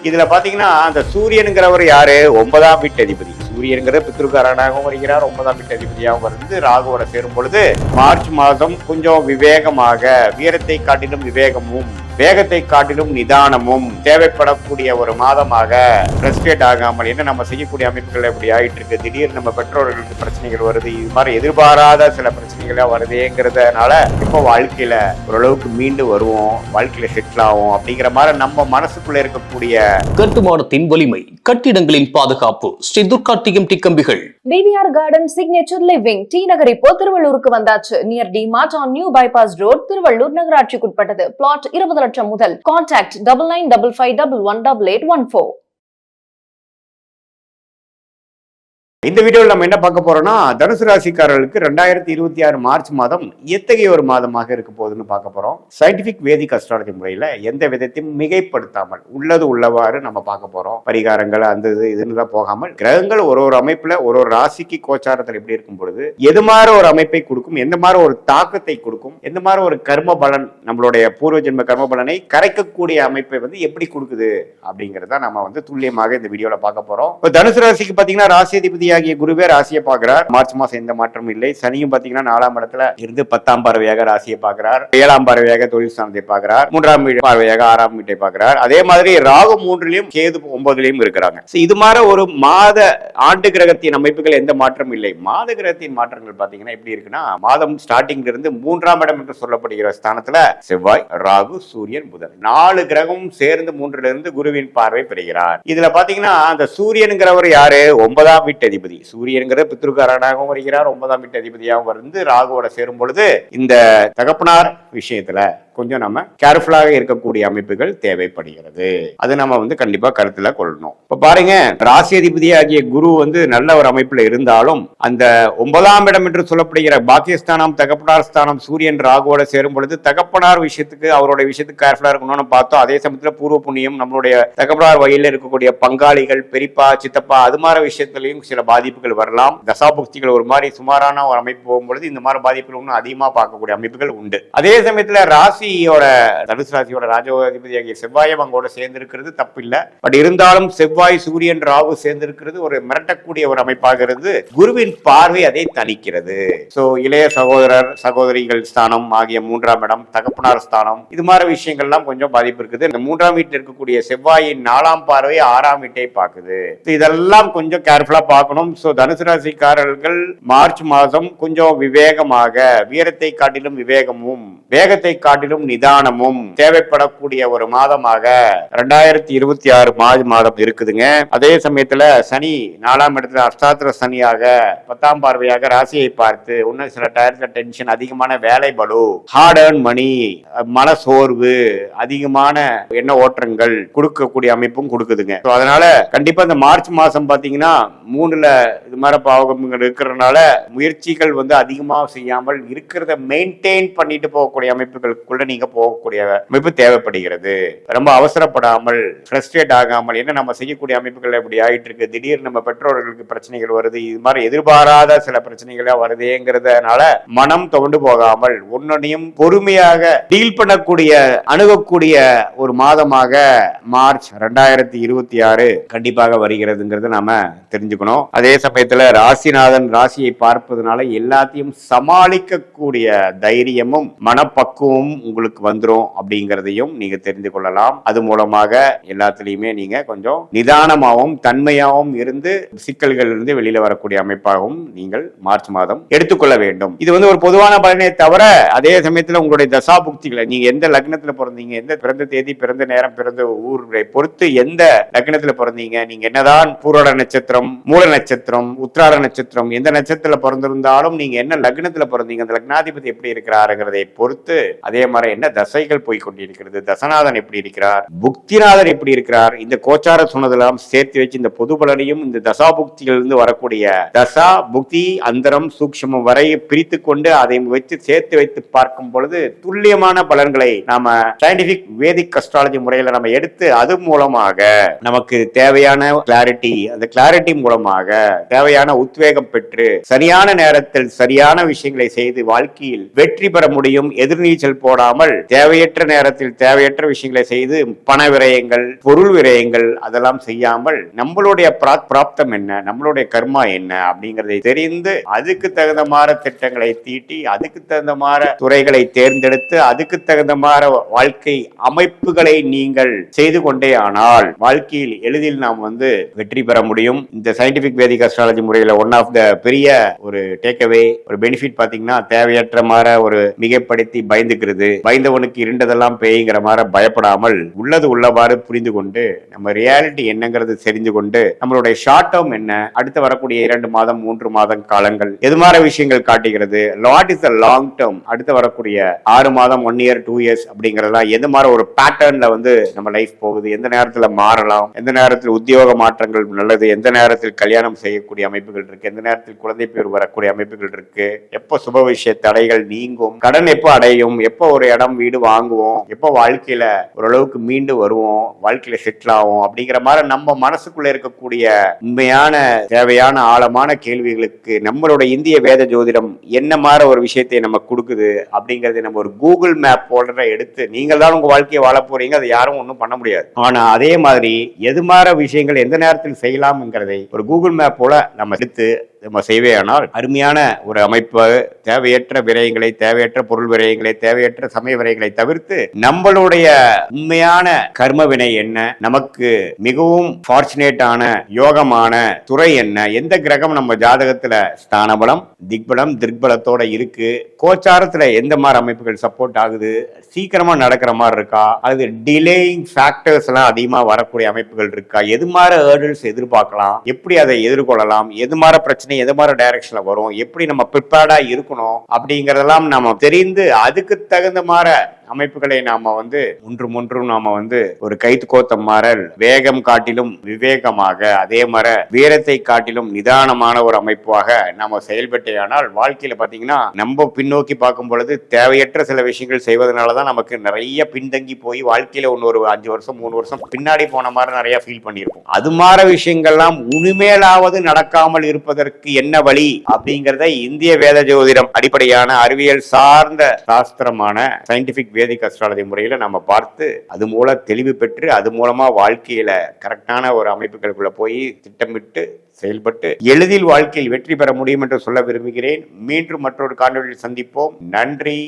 இதுல பாத்தீங்கன்னா அந்த சூரியனுங்கிறவர் யாரு? 9ஆம் வீட்டு அதிபதி. சூரியன்கிற பித்ருக்காரனாகவும் வருகிறார், 9ஆம் வீட்டு அதிபதியாகவும் வருது. ராகுவோட சேரும் பொழுது மார்ச் மாதம் கொஞ்சம் விவேகமாக, வீரத்தை காட்டிலும் விவேகமும் வேகத்தை காட்டிலும் நிதானமும் தேவைப்படக்கூடிய ஒரு மாதமாக, ஃப்ரஸ்ட்ரேட் ஆகாமல் என்ன நம்ம செய்யக்கூடிய அமைப்புகள் எப்படி ஆயிட்டு இருக்கு, திடீர்னு நம்ம பெற்றோர்களுக்கு பிரச்சனைகள் வருது, இது மாதிரி எதிர்பாராத சில பிரச்சனைகளா வருதுங்கிறதுனால இப்போ வாழ்க்கையில ஓரளவுக்கு மீண்டு வருவோம், வாழ்க்கையில செட்டில் ஆகும் அப்படிங்கிற மாதிரி நம்ம மனசுக்குள்ள இருக்கக்கூடிய கட்டுமானத்தின் வலிமை, கட்டிடங்களின் பாதுகாப்பு, ஸ்ரீ துர்கா டிஎம்டி கம்பிகள். TVR garden signature living T Nagar இப்போ திருவள்ளூருக்கு வந்தாச்சு. Near D Mart on new bypass road, Tiruvallur நகராட்சிக்குட்பட்டது. பிளாட் 20 லட்சம் முதல். கான்டாக்ட் 9955518814. இந்த வீடியோவில் நம்ம என்ன பார்க்க போறோம்னா, தனுசு ராசிக்காரர்களுக்கு 2026 மார்ச் மாதம் எத்தகைய ஒரு மாதமாக இருக்க போகுதுன்னு பார்க்க போறோம். சயின்டிபிக் வேதிக் அஸ்ட்ராலஜி முறையில எந்த விதத்தையும் மிகைப்படுத்தாமல் உள்ளது உள்ளவாறு நம்ம பார்க்க போறோம். பரிகாரங்கள் அந்த இதுன்னு தான் போகாமல், கிரகங்கள் ஒரு அமைப்புல ஒரு ராசிக்கு கோச்சாரத்தில் எப்படி இருக்கும் பொழுது எது மாதிரி ஒரு அமைப்பை கொடுக்கும், எந்த மாதிரி ஒரு தாக்கத்தை கொடுக்கும், எந்த மாதிரி ஒரு கர்ம பலன், நம்மளுடைய பூர்வ ஜென்ம கர்ம பலனை கரைக்கக்கூடிய அமைப்பை எப்படி கொடுக்குது அப்படிங்கறத நம்ம துல்லியமாக இந்த வீடியோல பார்க்க போறோம். தனுசு ராசிக்கு பாத்தீங்கன்னா ராசிதிபதி குருவே ராசியை பார்க்கிறார். மார்ச் மாசம் எந்த மாற்றம் இல்லை. சனியும் பாத்தீங்கன்னா 4ஆம் இடத்துல இருந்து 10ஆம் பார்வையாக ராசியை பார்க்கிறார். 7ஆம் பார்வையாக தொழில் ஸ்தானத்தை பார்க்கிறார். 3ஆம் பார்வையாக 6ஆம் வீட்டை பார்க்கிறார். அதே மாதிரி ராகு 3லையும் கேது 9லையும் இருக்கிறாங்க. இது மாதிரி ஒரு மாத ஆண்டு கிரகத்தின் அமைப்புகள் எந்த மாற்றம் இல்லை. மாத கிரகத்தின் மாற்றங்கள் பாத்தீங்கன்னா எப்படி இருக்குன்னா, மாதம் ஸ்டார்டிங்ல இருந்து 3ஆம் இடம் என்று சொல்லப்படுகிற ஸ்தானத்துல செவ்வாய், ராகு, சூரியன், புதன் 4 கிரகமும் சேர்ந்து 3ல இருந்து குருவின் பார்வை பெறுகிறார். இதுல பாத்தீங்கன்னா அந்த சூரியனுங்கிறவர் யாரு? 9ஆம் வீட்டு அதிபதி. சூரியன்கிற பித்ருக்காரனாகவும் வருகிறார், 9ஆம் வீட்டு அதிபதியாகவும் வந்து ராகுவோட சேரும் பொழுது இந்த தகப்பனார் விஷயத்துல கொஞ்சம் நம்ம கேர்ஃபுல்லாக இருக்கக்கூடிய அமைப்புகள் தேவைப்படுகிறது. அது நம்ம கண்டிப்பா கருத்துல கொள்ளணும். இப்ப பாருங்க, ராசி அதிபதி ஆகிய குரு நல்ல ஒரு அமைப்புல இருந்தாலும் அந்த 9ஆம் இடம் என்று சொல்லப்படுகிற பாக்கியஸ்தானம், தகப்பனார் ஸ்தானம் சூரியன் ராகுவோட சேரும் பொழுது தகப்பனார் விஷயத்துக்கு, அவருடைய விஷயத்துக்கு கேர்ஃபுல்லா இருக்கணும்னு பார்த்தோம். அதே சமயத்துல பூர்வ புண்ணியம், நம்மளுடைய தகப்பனார் வழியில இருக்கக்கூடிய பங்காளிகள், பெரியப்பா, சித்தப்பா, அது மாதிரி விஷயத்திலையும் சில பாதிப்புகள் வரலாம். தசாபுக்திகள் ஒரு மாதிரி சுமாரான ஒரு அமைப்பு போகும்பொழுது இந்த மாதிரி பாதிப்புகள் இன்னும் அதிகமா பார்க்கக்கூடிய அமைப்புகள் உண்டு. அதே சமயத்துல தனுசு ராசியோட ராஜாதிபதியாகிய செவ்வாயம் அங்கோட சேர்ந்து இருக்கிறது தப்பு இல்ல. பட் இருந்தாலும் செவ்வாய், சூரியன், ராகு சேர்ந்து இருக்கிறது ஒரு மிரட்டக்கூடிய ஒரு அமைப்பாக இருந்து குருவின் பார்வை அதை தணிக்கிறது. சோ இளைய சகோதரர் சகோதரிகள் ஸ்தானம் ஆகிய 3ஆம் இடம், தகப்பனார் ஸ்தானம், இது மாதிரி விஷயங்கள்லாம் கொஞ்சம் பாதிப்பு இருக்குது. இந்த 3ஆம் வீட்டில் இருக்கக்கூடிய செவ்வாயின் 4ஆம் பார்வை 6ஆம் வீட்டை பார்க்குது. இதெல்லாம் கொஞ்சம் கேர்ஃபுல்லா பார்க்கணும். சோ தனுசு ராசிக்காரர்கள் மார்ச் மாதம் கொஞ்சம் விவேகமாக, வீரத்தை காட்டிலும் விவேகமும் வேகத்தை காட்டிலும் நிதானமும் தேவைப்படக்கூடிய ஒரு மாதமாக 2026 மார்ச் மாதம் இருக்குதுங்க. அதே சமயத்துல சனி 4ஆம் இடத்துல அஷ்டாத்திர சனியாக 10ஆம் பார்வையாக ராசியை பார்த்து இன்னும் சில டயத்துல டென்ஷன், அதிகமான வேலை பளு, ஹார்ட் ஏர்ன் மணி, மன சோர்வு, அதிகமான எண்ண ஓட்டங்கள் கொடுக்கக்கூடிய அமைப்பும் கொடுக்குதுங்க. அதனால கண்டிப்பா இந்த மார்ச் மாசம் பாத்தீங்கன்னா 3ல இது மாதிரி பாவகங்கள் இருக்கிறதுனால முயற்சிகள் அதிகமா செய்யாமல் இருக்கிறத மெயின்டைன் பண்ணிட்டு போகக்கூடிய அமைப்புகளுக்குள்ள நீங்க போகக்கூடிய அமைப்பு தேவைப்படுகிறது. ரொம்ப அவசரப்படாமல், ஃப்ரஸ்ட்ரேட் ஆகாமல் என்ன நம்ம செய்யக்கூடிய அமைப்புகள் எப்படி ஆயிட்டு இருக்கு, திடீர்னு நம்ம பெற்றோர்களுக்கு பிரச்சனைகள் வருது, இது மாதிரி எதிர்பாராத சில பிரச்சனைகளா வருதுங்கிறதுனால மனம் துவண்டு போகாமல் ஒன்னையும் பொறுமையாக டீல் பண்ணக்கூடிய, அணுகக்கூடிய ஒரு மாதமாக மார்ச் 2026 கண்டிப்பாக வருகிறதுங்கிறது நாம தெரிஞ்சுக்கணும். அதே சமயத்துல ராசிநாதன் ராசியை பார்ப்பதனால எல்லாத்தையும் சமாளிக்கக்கூடிய தைரியமும் மனப்பக்குவமும் உங்களுக்கு வந்துரும் அப்படிங்கிறதையும் நீங்க தெரிந்து கொள்ளலாம். அது மூலமாக எல்லாத்திலையுமே நீங்க கொஞ்சம் நிதானமாகவும் தன்மையாகவும் இருந்து சிக்கல்கள் இருந்து வெளியில வரக்கூடிய அமைப்பாகவும் நீங்கள் மார்ச் மாதம் எடுத்துக்கொள்ள வேண்டும். இது ஒரு பொதுவான பலனே தவிர, அதே சமயத்துல உங்களுடைய தசாபுக்திகளை, நீங்க எந்த லக்னத்துல பிறந்தீங்க, எந்த பிறந்த தேதி, பிறந்த நேரம், பிறந்த ஊரை பொறுத்து எந்த லக்னத்துல பிறந்தீங்க, நீங்க என்னதான் பூரோட நட்சத்திரம், மூல நட்சத்திரம், உத்திராட நட்சத்திரம், எந்த நட்சத்திரத்துல பிறந்திருந்தாலும் நீங்க என்ன லக்னத்துல பிறந்தீங்க, அந்த லக்னாதிபதி எப்படி இருக்கிறாருங்கிறதை பொறுத்து, அதே மாதிரி என்ன தசைகள் போய் கொண்டிருக்கிறது, தசநாதன் எப்படி இருக்கிறார், புக்திநாதன் எப்படி இருக்கிறார், இந்த கோச்சார சொன்னதெல்லாம் சேர்த்து வச்சு இந்த பொது பலனையும் இந்த தசா புக்திகள் இருந்து வரக்கூடிய தசா புக்தி அந்தரம் சூக்ஷ்மம் வரை பிரித்து கொண்டு அதை வச்சு சேர்த்து வைத்து பார்க்கும் பொழுது துல்லியமான பலன்களை நாம சயின்டிபிக் வேதிக் அஸ்ட்ராலஜி முறையில நம்ம எடுத்து அது மூலமாக நமக்கு தேவையான கிளாரிட்டி, அந்த கிளாரிட்டி மூலமாக தேவையான உத்வேகம் பெற்று சரியான நேரத்தில் சரியான விஷயங்களை செய்து வாழ்க்கையில் வெற்றி பெற முடியும். எதிர்நீச்சல் போடாம இல்லாமல் தேவையற்ற நேரத்தில் தேவையற்ற விஷயங்களை செய்து பண விரயங்கள், பொருள் விரயங்கள் அதெல்லாம் செய்யாமல் நம்மளுடைய பிராப்தம் என்ன, நம்மளுடைய கர்மா என்ன அப்படிங்கறதை தெரிந்து அதுக்கு தகுந்த மாதிரி திட்டங்களை தீட்டி அதுக்கு தகுந்த மாதிரி துறைகளை தேர்ந்தெடுத்து அதுக்கு தகுந்த மாதிரி வாழ்க்கை அமைப்புகளை நீங்கள் செய்து கொண்டே ஆனால் வாழ்க்கையில் எளிதில் நாம் வெற்றி பெற முடியும். இந்த சயின்டிபிக் வேதிக் அஸ்ட்ராலஜி முறையில ஒன் ஆஃப் த பெரிய ஒரு டேக்அவே, ஒரு பெனிஃபிட் பாத்தீங்கன்னா, தேவையற்ற மாதிரி ஒரு மிகைப்படுத்தி பயந்துக்கிறது, பயந்தவனுக்கு இருண்டதெல்லாம் பேய்ங்கிற மாதிரி பயப்படாமல் உள்ளது உள்ளவாறு புரிந்து கொண்டு நம்ம ரியாலிட்டி என்னங்கிறது தெரிந்து கொண்டு நம்மளுடைய ஷார்ட் டேர்ம் என்ன, அடுத்து வரக்கூடிய 2 மாதம் 3 மாதம் காலங்கள் எது மாதிரி விஷயங்கள் காட்டுகிறது, what is the long term, அடுத்து வரக்கூடிய 6 மாதம் 1 இயர் 2 இயர்ஸ் அப்படிங்கறதெல்லாம் எது மாதிரி ஒரு பேட்டர்ன்ல நம்ம லைஃப் போகுது, எந்த நேரத்துல மாறலாம், எந்த நேரத்தில் உத்தியோக மாற்றங்கள் நல்லது, எந்த நேரத்தில் கல்யாணம் செய்யக்கூடிய அமைப்புகள் இருக்கு, எந்த நேரத்தில் குழந்தை பேர் வரக்கூடிய அமைப்புகள் இருக்கு, எப்போ சுப விஷய தடைகள் நீங்கும், கடன் எப்போ அடையும், எப்போ ஒரு இடம் வீடு வாங்குவோம், எப்போ வாழ்க்கையில ஓரளவுக்கு மீண்டு வருவோம், வாழ்க்கையில செட்டில் ஆகும் அப்படிங்கிற மாதிரி நம்ம மனசுக்குள்ள இருக்கக்கூடிய உண்மையான தேவையான ஆழமான கேள்விகளுக்கு நம்மளுடைய இந்திய வேத ஜோதிடம் என்ன மாதிரி ஒரு விஷயத்தை நம்ம கொடுக்குது அப்படிங்கறதை நம்ம ஒரு கூகுள் மேப் போல்டரை எடுத்து, நீங்கள் தான் உங்க வாழ்க்கையை வாழ போறீங்க, அதை யாரும் ஒன்றும் பண்ண முடியாது. ஆனா அதே மாதிரி எது மாதிரி விஷயங்கள் எந்த நேரத்தில் செய்யலாம்ங்கிறதை ஒரு கூகுள் மேப் போல நம்ம எடுத்து நம்ம செய்வேயானால் அருமையான ஒரு அமைப்பு, தேவையற்ற விரயங்களை, தேவையற்ற பொருள் விரயங்களை, தேவையற்ற சமய விரயங்களை தவிர்த்து நம்மளுடைய உண்மையான கர்ம வினை என்ன, நமக்கு மிகவும் ஃபார்ச்சுனேட்டான யோகமான துறை என்ன, எந்த கிரகம் நம்ம ஜாதகத்துல ஸ்தானபலம், திக்பலம், திக்பலத்தோட இருக்கு, கோச்சாரத்துல எந்த மாதிரி அமைப்புகள் சப்போர்ட் ஆகுது, சீக்கிரமா நடக்கிற மாதிரி இருக்கா, அது டிலேயிங் ஃபேக்டர்ஸ் எல்லாம் அதிகமா வரக்கூடிய அமைப்புகள் இருக்கா, எது மாதிரி ஹேர்டில்ஸ் எதிர்பார்க்கலாம், எப்படி அதை எதிர்கொள்ளலாம், எது மாதிரி பிரச்சனை எது மாதிரி டைரக்ஷன்ல வரும், எப்படி நம்ம ப்ரிப்பேர்டா இருக்கணும் அப்படிங்கறதெல்லாம் நம்ம தெரிந்து அதுக்கு தகுந்த மாதிரி அமைப்புகளை நாம ஒன்றும் நாம ஒரு கைத்து கோத்த மாறல் வேகம் காட்டிலும் விவேகமாக, அதே மாதிரி வீரத்தை காட்டிலும் நிதானமான ஒரு அமைப்பாக நாம செயல்பட்டேயானால் வாழ்க்கையில பாத்தீங்கன்னா நம்ம பின்னோக்கி பார்க்கும் பொழுது தேவையற்ற சில விஷயங்கள் செய்வதனாலதான் நமக்கு நிறைய பின்தங்கி போய் வாழ்க்கையில ஒரு 5 வருஷம் 3 வருஷம் பின்னாடி போன மாதிரி நிறைய ஃபீல் பண்ணியிருப்போம். அது மாதிரி விஷயங்கள்லாம் உண்மையிலாவது நடக்காமல் இருப்பதற்கு என்ன வழி அப்படிங்கறத இந்திய வேத ஜோதிடம் அடிப்படையான அறிவியல் சார்ந்த சாஸ்திரமான சயின்டிபிக் வேதிக் அஸ்ட்ராலஜி முறையில நம்ம பார்த்து அது மூலம் தெளிவு பெற்று அது மூலமா வாழ்க்கையில கரெக்டான ஒரு அமைப்புகளுக்குள்ள போய் திட்டமிட்டு செயல்பட்டு எளிதில் வாழ்க்கையில் வெற்றி பெற முடியும் என்று சொல்ல விரும்புகிறேன். மீண்டும் மற்றொரு காணொளியில் சந்திப்போம். நன்றி,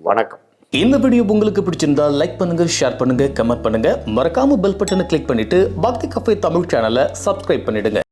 வணக்கம். இந்த வீடியோ உங்களுக்கு பிடிச்சிருந்தா லைக் பண்ணுங்க, ஷேர் பண்ணுங்க, கமெண்ட் பண்ணுங்க. மறக்காம பெல் பட்டனை கிளிக் பண்ணிட்டு பக்தி கஃபே தமிழ் சேனலை சப்ஸ்கிரைப் பண்ணிடுங்க.